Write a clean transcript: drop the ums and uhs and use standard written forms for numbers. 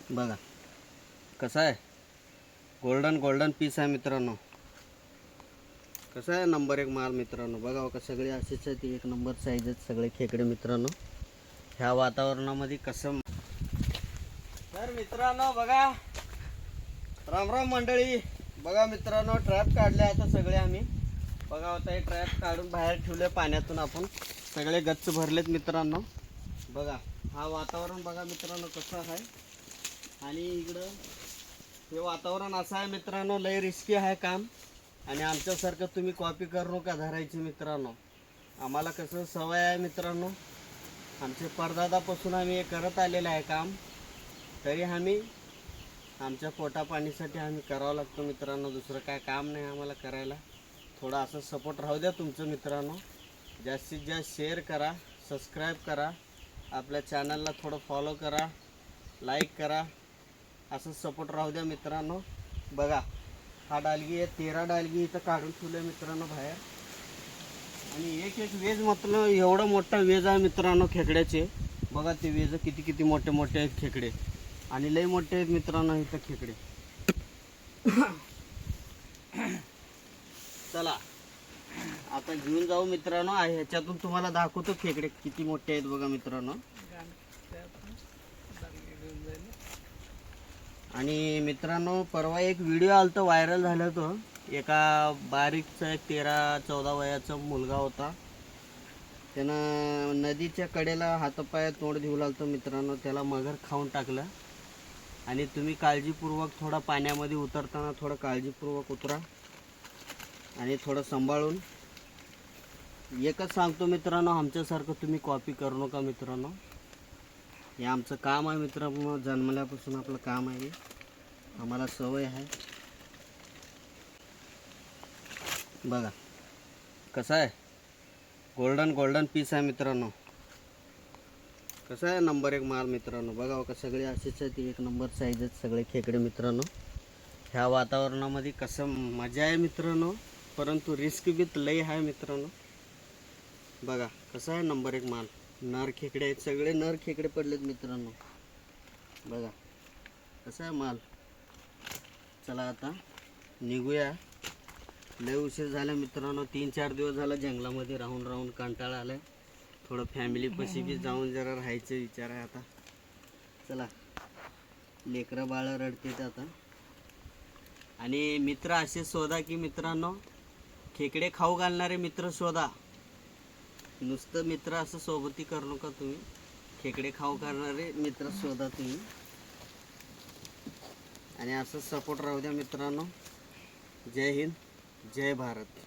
बघा कसा आहे, गोल्डन पीस आहे मित्रांनो. कसा आहे, नंबर एक माल मित्रांनो. बघा का सगळे असेच आहेत, एक नंबर साईज आहेत सगळे खेकडे मित्रांनो. ह्या वातावरणामध्ये कसं तर मित्रांनो बघा, राम राम मंडळी. बघा मित्रांनो, ट्रॅप काढले आता सगळे आम्ही. बघा होता हे ट्रॅप काढून बाहेर ठेवले पाण्यातून, आपण सगळे गच्च भरलेत मित्रांनो. बघा हा वातावरण बघा मित्रांनो कसं आहे. आणि इकडं हे वातावरण असं आहे मित्रांनो, लय रिस्की आहे काम. आणि आमच्यासारखं तुम्ही कॉपी करू नका धरायची मित्रांनो. आम्हाला कसं सवय आहे मित्रांनो, आमचे परदादापासून आम्ही हे करत आलेलं आहे काम. तरी आम्ही आमच्या पोटापाणीसाठी आम्ही करावं लागतो मित्रांनो. दुसरं काय काम नाही आम्हाला करायला. थोडा असं सपोर्ट राहू द्या तुमचं मित्रांनो. जास्तीत जास्त शेअर करा, सबस्क्राईब करा, आपल्या चॅनलला थोडं फॉलो करा, लाईक करा. असं सपोर्ट राहू द्या मित्रांनो. बघा हा डालगी आहे, 13 डालगी इथं काढून ठेवलं मित्रांनो बाहेर. आणि एक एक वेज म्हटलं एवढं मोठा वेज आहे मित्रांनो खेकड्याचे. बघा ते वेज किती मोठे मोठे आहेत खेकडे, आणि लई मोठे आहेत मित्रांनो इथं खेकडे. चला आता घेऊन जाऊ मित्रांनो. ह्याच्यातून तुम्हाला दाखवतो खेकडे किती मोठे आहेत बघा मित्रांनो. आणि मित्रांनो परवा एक व्हिडिओ आलता, व्हायरल झाला तो. एका बारीकचा एक 13-14 वयाचा मुलगा होता. त्यानं नदीच्या कडेला हातपाय तोंड देऊ लागतं मित्रांनो. त्याला मगर खाऊन टाकलं. आणि तुम्ही काळजीपूर्वक थोडा पाण्यामध्ये उतरताना थोडं काळजीपूर्वक उतरा आणि थोडं सांभाळून. एकच सांगतो मित्रांनो, आमच्यासारखं तुम्ही कॉपी करू नका मित्रांनो. हे आमचं काम आहे मित्रांनो, जन्मल्यापासून आपलं काम आहे, आम्हाला सवय आहे. बघा कसा आहे, गोल्डन पीस आहे मित्रांनो. कसं आहे, नंबर एक माल मित्रांनो. बघा का सगळे असेच आहेत, एक नंबर साईज आहेत सगळे खेकडे मित्रांनो. ह्या वातावरणामध्ये कसं मजा आहे मित्रांनो, परंतु रिस्क बी लई आहे मित्रांनो. बघा कसं आहे, नंबर एक माल. नर खेकडे आहेत सगळे, नर खेकडे पडलेत मित्रांनो. बघा कसं आहे माल. चला आता निघूया, लय उशीर झाला मित्रांनो. 3-4 दिवस झाला जंगलामध्ये राहून राहून कंटाळा आलाय. थोडं फॅमिली पशी बी जाऊन जरा राहायचं विचार आहे आता. चला, लेकरं बाळं रडतेत आता. आणि मित्र असे शोधा की मित्रांनो, खेकडे खाऊ घालणारे मित्र शोधा. नुसतं मित्र असं सोबती करू नका तुम्ही, खेकडे खाऊ करणारे मित्र शोधा तुम्ही. आणि असं सपोर्ट राहू द्या मित्रांनो. जय हिंद, जय भारत.